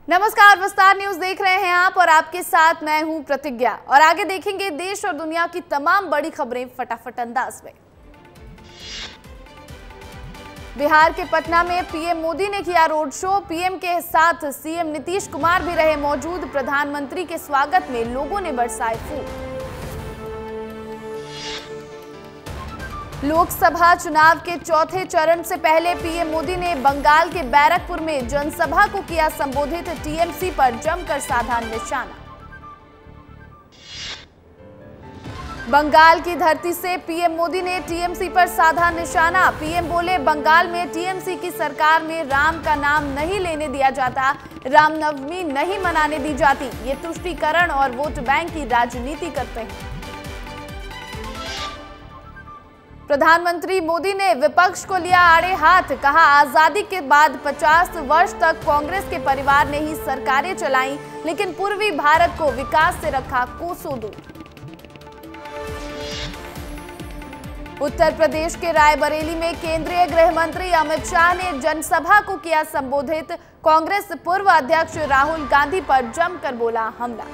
नमस्कार, विस्तार न्यूज देख रहे हैं आप और आपके साथ मैं हूं प्रतिज्ञा। और आगे देखेंगे देश और दुनिया की तमाम बड़ी खबरें फटाफट अंदाज में। बिहार के पटना में पीएम मोदी ने किया रोड शो। पीएम के साथ सीएम नीतीश कुमार भी रहे मौजूद। प्रधानमंत्री के स्वागत में लोगों ने बरसाए फूल। लोकसभा चुनाव के चौथे चरण से पहले पीएम मोदी ने बंगाल के बैरकपुर में जनसभा को किया संबोधित। टीएमसी पर जमकर साधा निशाना। बंगाल की धरती से पीएम मोदी ने टीएमसी पर साधा निशाना। पीएम बोले, बंगाल में टीएमसी की सरकार में राम का नाम नहीं लेने दिया जाता, रामनवमी नहीं मनाने दी जाती। ये तुष्टीकरण और वोट बैंक की राजनीति करते हैं। प्रधानमंत्री मोदी ने विपक्ष को लिया आड़े हाथ। कहा, आजादी के बाद 50 वर्ष तक कांग्रेस के परिवार ने ही सरकारें चलाईं, लेकिन पूर्वी भारत को विकास से रखा कोसों दूर। उत्तर प्रदेश के रायबरेली में केंद्रीय गृह मंत्री अमित शाह ने जनसभा को किया संबोधित। कांग्रेस पूर्व अध्यक्ष राहुल गांधी पर जमकर बोला हमला।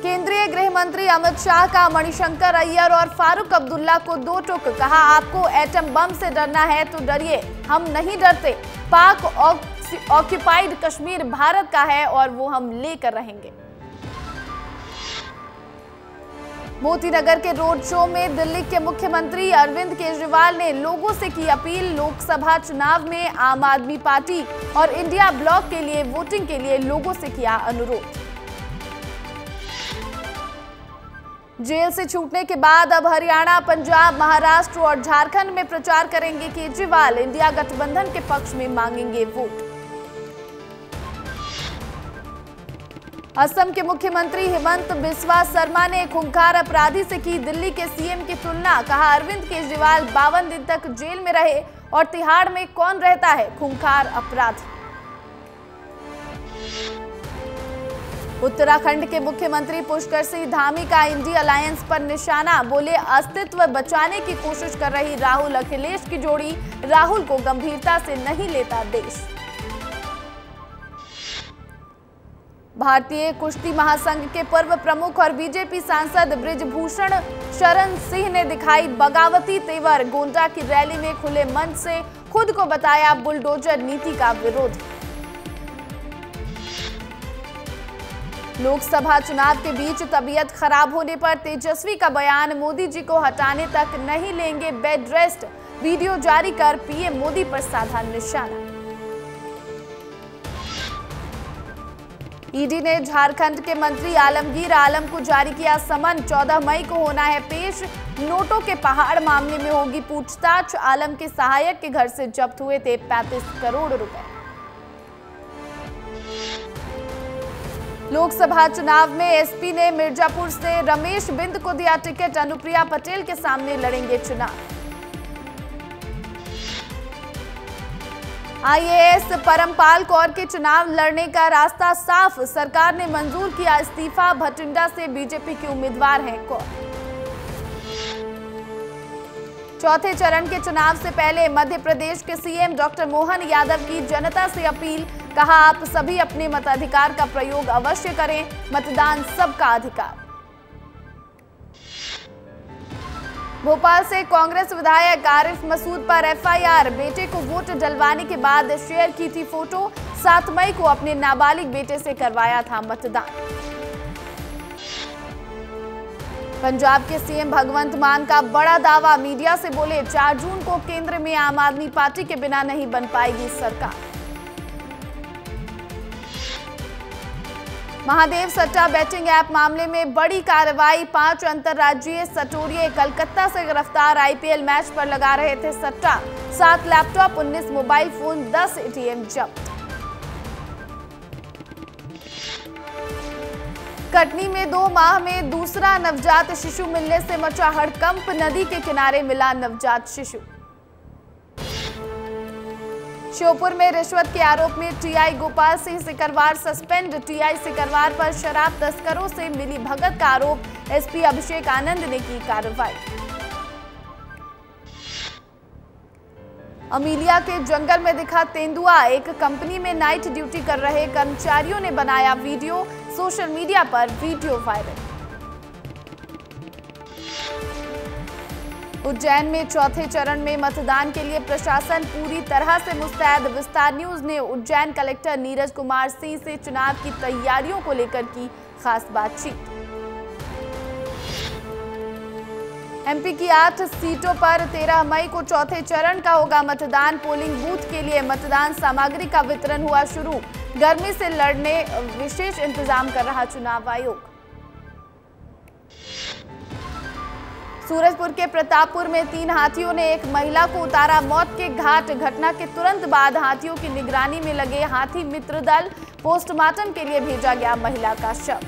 केंद्रीय गृह मंत्री अमित शाह का मणिशंकर अय्यर और फारूक अब्दुल्ला को दो टूक। कहा, आपको एटम बम से डरना है तो डरिए, हम नहीं डरते। पाक ऑक्युपाइड कश्मीर भारत का है और वो हम लेकर रहेंगे। मोतीनगर के रोड शो में दिल्ली के मुख्यमंत्री अरविंद केजरीवाल ने लोगों से की अपील। लोकसभा चुनाव में आम आदमी पार्टी और इंडिया ब्लॉक के लिए वोटिंग के लिए लोगों से किया अनुरोध। जेल से छूटने के बाद अब हरियाणा, पंजाब, महाराष्ट्र और झारखंड में प्रचार करेंगे केजरीवाल। इंडिया गठबंधन के पक्ष में मांगेंगे वोट। असम के मुख्यमंत्री हिमंत बिस्वा शर्मा ने खूंखार अपराधी से की दिल्ली के सीएम की तुलना। कहा, अरविंद केजरीवाल 52 दिन तक जेल में रहे और तिहाड़ में कौन रहता है खूंखार अपराधी। उत्तराखंड के मुख्यमंत्री पुष्कर सिंह धामी का इंडी अलायंस पर निशाना। बोले, अस्तित्व बचाने की कोशिश कर रही राहुल अखिलेश की जोड़ी, राहुल को गंभीरता से नहीं लेता देश। भारतीय कुश्ती महासंघ के पूर्व प्रमुख और बीजेपी सांसद बृजभूषण शरण सिंह ने दिखाई बगावती तेवर। गोंडा की रैली में खुले मंच से खुद को बताया बुलडोजर नीति का विरोधी। लोकसभा चुनाव के बीच तबीयत खराब होने पर तेजस्वी का बयान। मोदी जी को हटाने तक नहीं लेंगे बेड रेस्ट। वीडियो जारी कर पीएम मोदी पर साधा निशाना। ईडी ने झारखंड के मंत्री आलमगीर आलम को जारी किया समन। 14 मई को होना है पेश। नोटों के पहाड़ मामले में होगी पूछताछ। आलम के सहायक के घर से जब्त हुए थे 35 करोड़ रुपए। लोकसभा चुनाव में एसपी ने मिर्जापुर से रमेश बिंद को दिया टिकट। अनुप्रिया पटेल के सामने लड़ेंगे चुनाव। आईएएस परमपाल कौर के चुनाव लड़ने का रास्ता साफ। सरकार ने मंजूर किया इस्तीफा। भटिंडा से बीजेपी के उम्मीदवार हैं कौर। चौथे चरण के चुनाव से पहले मध्य प्रदेश के सीएम डॉक्टर मोहन यादव की जनता से अपील। कहा, आप सभी अपने मताधिकार का प्रयोग अवश्य करें, मतदान सबका अधिकार। भोपाल से कांग्रेस विधायक आरिफ मसूद पर एफआईआर। बेटे को वोट डलवाने के बाद शेयर की थी फोटो। 7 मई को अपने नाबालिग बेटे से करवाया था मतदान। पंजाब के सीएम भगवंत मान का बड़ा दावा। मीडिया से बोले, 4 जून को केंद्र में आम आदमी पार्टी के बिना नहीं बन पाएगी सरकार। महादेव सट्टा बैटिंग ऐप मामले में बड़ी कार्रवाई। 5 अंतर्राज्यीय सटोरिये कलकत्ता से गिरफ्तार। आईपीएल मैच पर लगा रहे थे सट्टा। 7 लैपटॉप, 19 मोबाइल फोन, 10 एटीएम जब्त। कटनी में 2 माह में दूसरा नवजात शिशु मिलने से मचा हड़कंप। नदी के किनारे मिला नवजात शिशु। श्योपुर में रिश्वत के आरोप में TI Gopal Singh Sikarwar suspend. TI Sikarwar पर शराब तस्करों से मिली भगत का आरोप। एसपी अभिषेक आनंद ने की कार्रवाई। अमीलिया के जंगल में दिखा तेंदुआ। एक कंपनी में नाइट ड्यूटी कर रहे कर्मचारियों ने बनाया वीडियो, सोशल मीडिया पर वीडियो वायरल। उज्जैन में चौथे चरण में मतदान के लिए प्रशासन पूरी तरह से मुस्तैद। विस्तार न्यूज ने उज्जैन कलेक्टर नीरज कुमार सिंह से चुनाव की तैयारियों को लेकर की खास बातचीत। एमपी की 8 सीटों पर 13 मई को चौथे चरण का होगा मतदान। पोलिंग बूथ के लिए मतदान सामग्री का वितरण हुआ शुरू। गर्मी से लड़ने विशेष इंतजाम कर रहा चुनाव आयोग। सूरजपुर के प्रतापपुर में 3 हाथियों ने एक महिला को उतारा मौत के घाट। घटना के तुरंत बाद हाथियों की निगरानी में लगे हाथी मित्र दल। पोस्टमार्टम के लिए भेजा गया महिला का शव।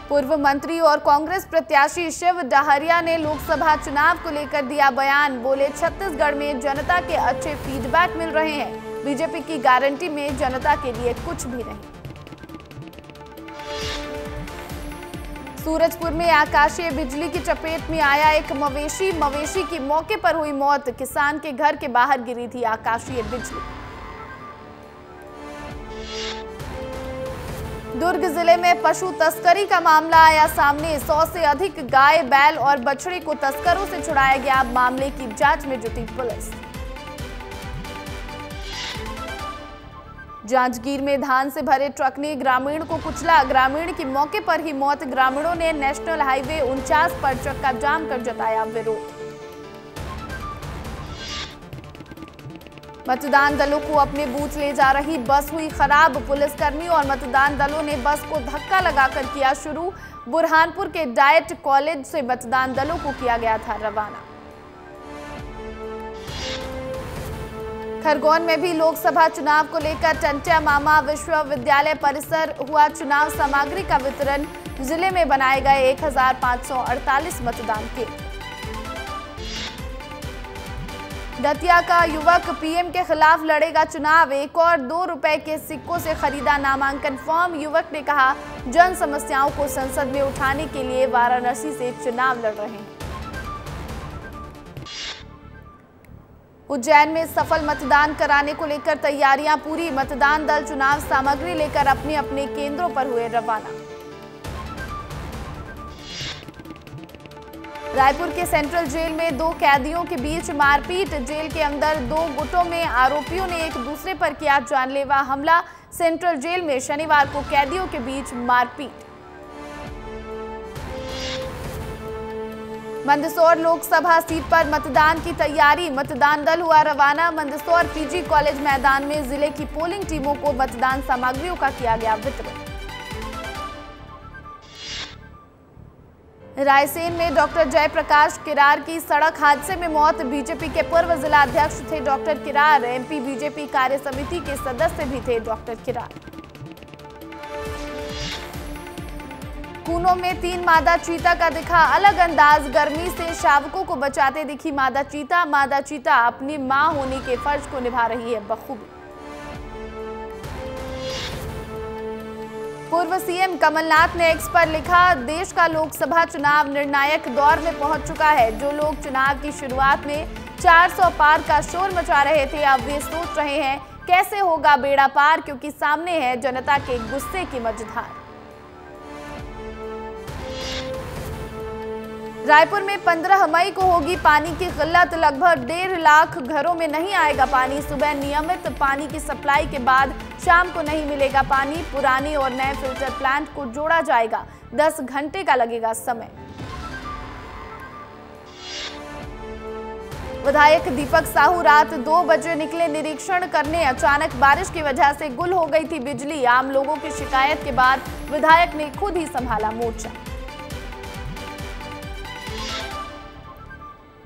पूर्व मंत्री और कांग्रेस प्रत्याशी शिव डहरिया ने लोकसभा चुनाव को लेकर दिया बयान। बोले, छत्तीसगढ़ में जनता के अच्छे फीडबैक मिल रहे हैं। बीजेपी की गारंटी में जनता के लिए कुछ भी नहीं। सूरजपुर में आकाशीय बिजली की चपेट में आया एक मवेशी की मौके पर हुई मौत। किसान के घर के बाहर गिरी थी आकाशीय बिजली। दुर्ग जिले में पशु तस्करी का मामला आया सामने। 100 से अधिक गाय, बैल और बछड़े को तस्करों से छुड़ाया गया। मामले की जांच में जुटी पुलिस। जांजगीर में धान से भरे ट्रक ने ग्रामीण को कुचला। ग्रामीण की मौके पर ही मौत। ग्रामीणों ने नेशनल हाईवे 49 पर चक्का जाम कर जताया विरोध। मतदान दलों को अपने बूथ ले जा रही बस हुई खराब। पुलिसकर्मी और मतदान दलों ने बस को धक्का लगाकर किया शुरू। बुरहानपुर के डाइट कॉलेज से मतदान दलों को किया गया था रवाना। खरगोन में भी लोकसभा चुनाव को लेकर टंट्या मामा विश्वविद्यालय परिसर हुआ चुनाव सामग्री का वितरण। जिले में बनाए गए 1548 मतदान केंद्र। दतिया का युवक पीएम के खिलाफ लड़ेगा चुनाव। 1 और 2 रुपए के सिक्कों से खरीदा नामांकन फॉर्म। युवक ने कहा, जन समस्याओं को संसद में उठाने के लिए वाराणसी से चुनाव लड़ रहे हैं। उज्जैन में सफल मतदान कराने को लेकर तैयारियां पूरी। मतदान दल चुनाव सामग्री लेकर अपने अपने केंद्रों पर हुए रवाना। रायपुर के सेंट्रल जेल में 2 कैदियों के बीच मारपीट। जेल के अंदर 2 गुटों में आरोपियों ने एक दूसरे पर किया जानलेवा हमला। सेंट्रल जेल में शनिवार को कैदियों के बीच मारपीट। मंदसौर लोकसभा सीट पर मतदान की तैयारी। मतदान दल हुआ रवाना। मंदसौर पीजी कॉलेज मैदान में जिले की पोलिंग टीमों को मतदान सामग्रियों का किया गया वितरण। रायसेन में डॉक्टर जयप्रकाश किरार की सड़क हादसे में मौत। बीजेपी के पूर्व जिला अध्यक्ष थे डॉक्टर किरार। एमपी बीजेपी कार्य समिति के सदस्य भी थे डॉक्टर किरार। कूनो में 3 मादा चीता का दिखा अलग अंदाज। गर्मी से शावकों को बचाते दिखी मादा चीता। मादा चीता अपनी मां होने के फर्ज को निभा रही है बखूबी। पूर्व सीएम कमलनाथ ने एक्स पर लिखा, देश का लोकसभा चुनाव निर्णायक दौर में पहुंच चुका है। जो लोग चुनाव की शुरुआत में 400 पार का शोर मचा रहे थे, अब वे सोच रहे हैं कैसे होगा बेड़ा पार, क्योंकि सामने है जनता के गुस्से की मझधार। रायपुर में 15 मई को होगी पानी की किल्लत। लगभग 1.5 लाख घरों में नहीं आएगा पानी। सुबह नियमित पानी की सप्लाई के बाद शाम को नहीं मिलेगा पानी। पुराने और नए फिल्टर प्लांट को जोड़ा जाएगा। 10 घंटे का लगेगा समय। विधायक दीपक साहू रात 2 बजे निकले निरीक्षण करने। अचानक बारिश की वजह से गुल हो गई थी बिजली। आम लोगों की शिकायत के बाद विधायक ने खुद ही संभाला मोर्चा।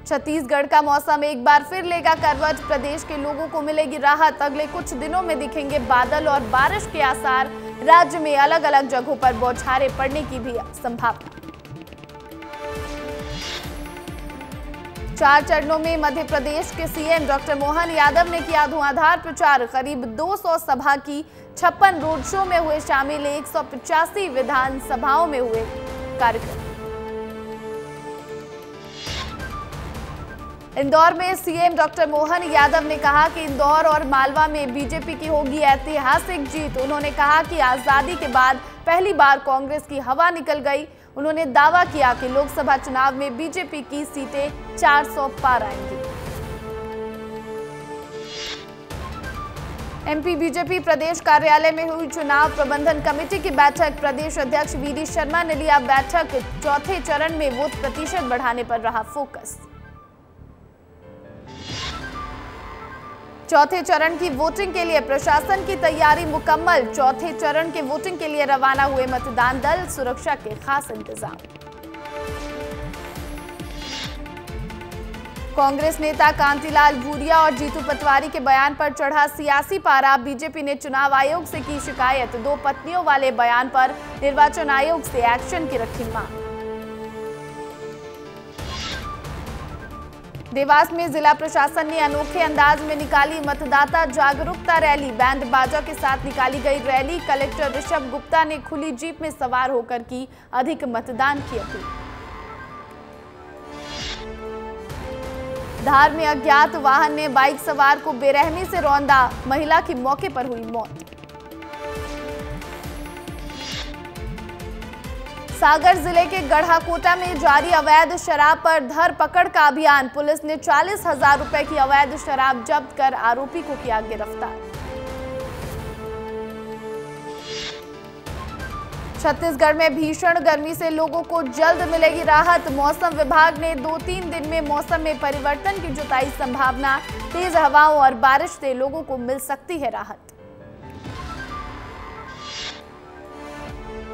छत्तीसगढ़ का मौसम एक बार फिर लेगा करवट। प्रदेश के लोगों को मिलेगी राहत। अगले कुछ दिनों में दिखेंगे बादल और बारिश के आसार। राज्य में अलग अलग जगहों पर बौछारें पड़ने की भी संभावना। 4 चरणों में मध्य प्रदेश के सीएम डॉक्टर मोहन यादव ने किया धुआंधार प्रचार। करीब 200 सभा की 56 रोड शो में हुए शामिल। 185 विधानसभाओं में हुए कार्यक्रम। इंदौर में सीएम डॉक्टर मोहन यादव ने कहा कि इंदौर और मालवा में बीजेपी की होगी ऐतिहासिक जीत। उन्होंने कहा कि आजादी के बाद पहली बार कांग्रेस की हवा निकल गई। उन्होंने दावा किया कि लोकसभा चुनाव में बीजेपी की सीटें 400 पार आएंगी। एमपी बीजेपी प्रदेश कार्यालय में हुई चुनाव प्रबंधन कमेटी की बैठक। प्रदेश अध्यक्ष वीडी शर्मा ने लिया बैठक। चौथे चरण में वोट प्रतिशत बढ़ाने पर रहा फोकस। चौथे चरण की वोटिंग के लिए प्रशासन की तैयारी मुकम्मल। चौथे चरण के वोटिंग के लिए रवाना हुए मतदान दल, सुरक्षा के खास इंतजाम। कांग्रेस नेता कांतिलाल भूरिया और जीतू पटवारी के बयान पर चढ़ा सियासी पारा। बीजेपी ने चुनाव आयोग से की शिकायत। 2 पत्नियों वाले बयान पर निर्वाचन आयोग से एक्शन की रखी मांग। देवास में जिला प्रशासन ने अनोखे अंदाज में निकाली मतदाता जागरूकता रैली। बैंड बाजा के साथ निकाली गई रैली। कलेक्टर ऋषभ गुप्ता ने खुली जीप में सवार होकर की अधिक मतदान की अपील। धार में अज्ञात वाहन ने बाइक सवार को बेरहमी से रौंदा। महिला की मौके पर हुई मौत। सागर जिले के गढ़ाकोटा में जारी अवैध शराब पर धरपकड़ का अभियान। पुलिस ने 40,000 रुपए की अवैध शराब जब्त कर आरोपी को किया गिरफ्तार। छत्तीसगढ़ में भीषण गर्मी से लोगों को जल्द मिलेगी राहत। मौसम विभाग ने 2-3 दिन में मौसम में परिवर्तन की जताई संभावना। तेज हवाओं और बारिश से लोगों को मिल सकती है राहत।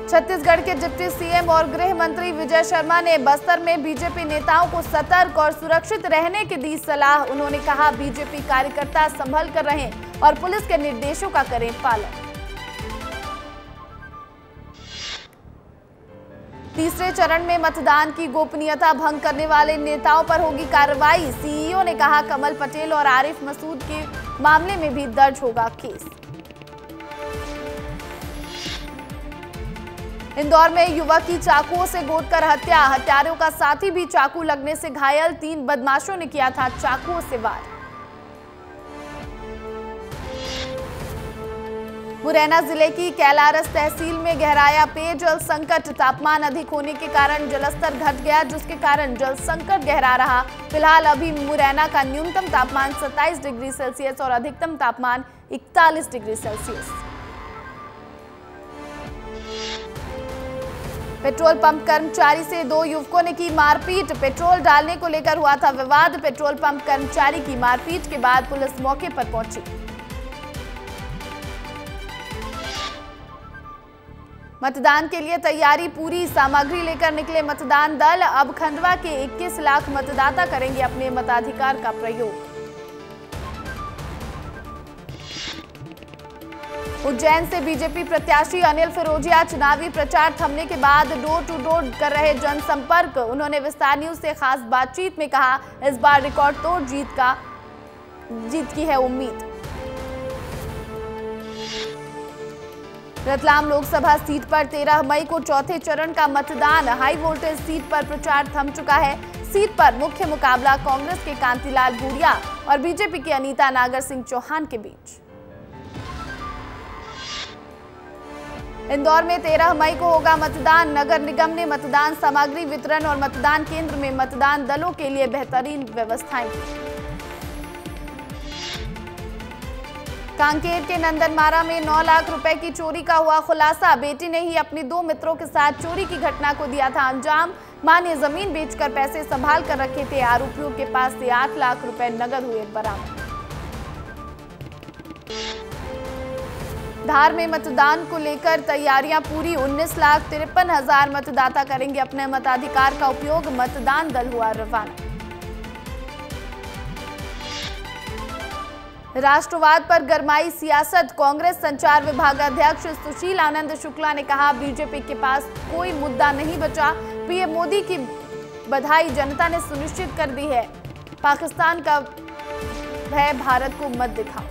छत्तीसगढ़ के डिप्टी सीएम और गृह मंत्री विजय शर्मा ने बस्तर में बीजेपी नेताओं को सतर्क और सुरक्षित रहने की दी सलाह। उन्होंने कहा, बीजेपी कार्यकर्ता संभल कर रहें और पुलिस के निर्देशों का करें पालन। तीसरे चरण में मतदान की गोपनीयता भंग करने वाले नेताओं पर होगी कार्रवाई। सीईओ ने कहा, कमल पटेल और आरिफ मसूद के मामले में भी दर्ज होगा केस। इंदौर में युवक की चाकुओं से गोदकर हत्या। हत्यारों का साथी भी चाकू लगने से घायल। 3 बदमाशों ने किया था चाकुओं से वार। मुरैना जिले की कैलारस तहसील में गहराया पेयजल संकट। तापमान अधिक होने के कारण जलस्तर घट गया, जिसके कारण जल संकट गहरा रहा। फिलहाल अभी मुरैना का न्यूनतम तापमान 27 डिग्री सेल्सियस और अधिकतम तापमान 41 डिग्री सेल्सियस। पेट्रोल पंप कर्मचारी से 2 युवकों ने की मारपीट। पेट्रोल डालने को लेकर हुआ था विवाद। पेट्रोल पंप कर्मचारी की मारपीट के बाद पुलिस मौके पर पहुंची। मतदान के लिए तैयारी पूरी। सामग्री लेकर निकले मतदान दल। अब खंडवा के 21 लाख मतदाता करेंगे अपने मताधिकार का प्रयोग। उज्जैन से बीजेपी प्रत्याशी अनिल फिरोजिया चुनावी प्रचार थमने के बाद डोर टू डोर कर रहे जनसंपर्क। उन्होंने विस्तार न्यूज से खास बातचीत में कहा, इस बार रिकॉर्ड तोड़ जीत की है उम्मीद। रतलाम लोकसभा सीट पर 13 मई को चौथे चरण का मतदान। हाई वोल्टेज सीट पर प्रचार थम चुका है। सीट पर मुख्य मुकाबला कांग्रेस के कांतिलाल भूरिया और बीजेपी की अनीता नागर सिंह चौहान के बीच। इंदौर में 13 मई को होगा मतदान। नगर निगम ने मतदान सामग्री वितरण और मतदान केंद्र में मतदान दलों के लिए बेहतरीन व्यवस्थाएं की। कांकेर के नंदनमारा में 9 लाख रुपए की चोरी का हुआ खुलासा। बेटी ने ही अपने 2 मित्रों के साथ चोरी की घटना को दिया था अंजाम। मां ने जमीन बेचकर पैसे संभाल कर रखे थे। आरोपियों के पास से 8 लाख रुपए नगद हुए बरामद। धार में मतदान को लेकर तैयारियां पूरी। 19,53,000 मतदाता करेंगे अपने मताधिकार का उपयोग। मतदान दल हुआ रवाना। राष्ट्रवाद पर गरमाई सियासत। कांग्रेस संचार विभाग अध्यक्ष सुशील आनंद शुक्ला ने कहा, बीजेपी के पास कोई मुद्दा नहीं बचा। पीएम मोदी की बधाई जनता ने सुनिश्चित कर दी है। पाकिस्तान का भय भारत को मत दिखाओ।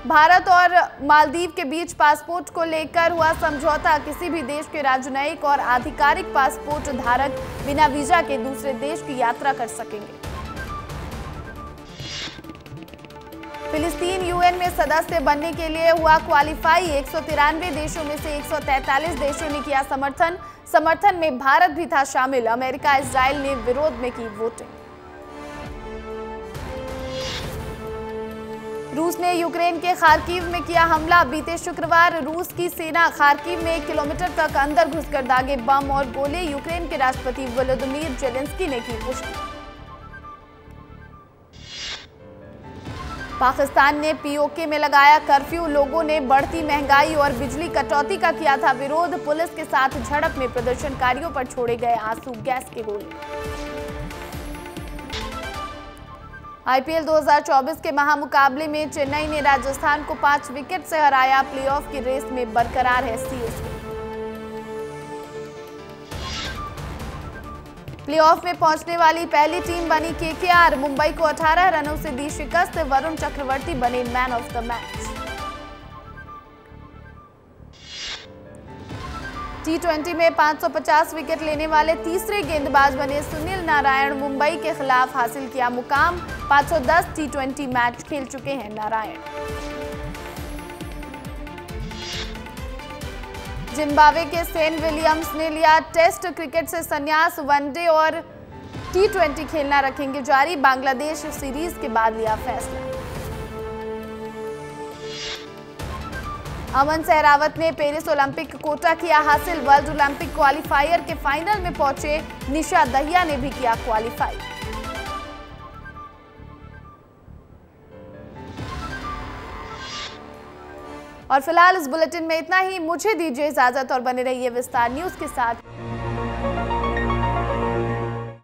भारत और मालदीव के बीच पासपोर्ट को लेकर हुआ समझौता। किसी भी देश के राजनयिक और आधिकारिक पासपोर्ट धारक बिना वीजा के दूसरे देश की यात्रा कर सकेंगे। फिलिस्तीन यूएन में सदस्य बनने के लिए हुआ क्वालिफाई। 193 देशों में से 143 देशों ने किया समर्थन में भारत भी था शामिल। अमेरिका इजराइल ने विरोध में की वोटिंग। रूस ने यूक्रेन के खार्किव में किया हमला। बीते शुक्रवार रूस की सेना खार्किव में 1 किलोमीटर तक अंदर घुसकर दागे बम और गोले। यूक्रेन के राष्ट्रपति वोलोदिमीर जेलेंस्की ने की पुष्टि। पाकिस्तान ने पीओके में लगाया कर्फ्यू। लोगों ने बढ़ती महंगाई और बिजली कटौती का किया था विरोध। पुलिस के साथ झड़प में प्रदर्शनकारियों पर छोड़े गए आंसू गैस के गोले। आईपीएल 2024 के महामुकाबले में चेन्नई ने राजस्थान को 5 विकेट से हराया। प्लेऑफ की रेस में बरकरार है सीएसके। प्लेऑफ में पहुंचने वाली पहली टीम बनी केकेआर। मुंबई को 18 रनों से दी शिकस्त। वरुण चक्रवर्ती बने मैन ऑफ द मैच। टी20 में 550 विकेट लेने वाले तीसरे गेंदबाज बने सुनील नारायण। मुंबई के खिलाफ हासिल किया मुकाम। 510 टी20 मैच खेल चुके हैं नारायण। जिम्बाब्वे के सेन विलियम्स ने लिया टेस्ट क्रिकेट से संन्यास। वनडे और टी20 खेलना रखेंगे जारी। बांग्लादेश सीरीज के बाद लिया फैसला। अमन सहरावत ने पेरिस ओलंपिक कोटा किया हासिल। वर्ल्ड ओलंपिक क्वालिफायर के फाइनल में पहुंचे निशा दहिया ने भी किया क्वालिफाई। और फिलहाल इस बुलेटिन में इतना ही। मुझे दीजिए इजाजत और बने रहिए विस्तार न्यूज के साथ।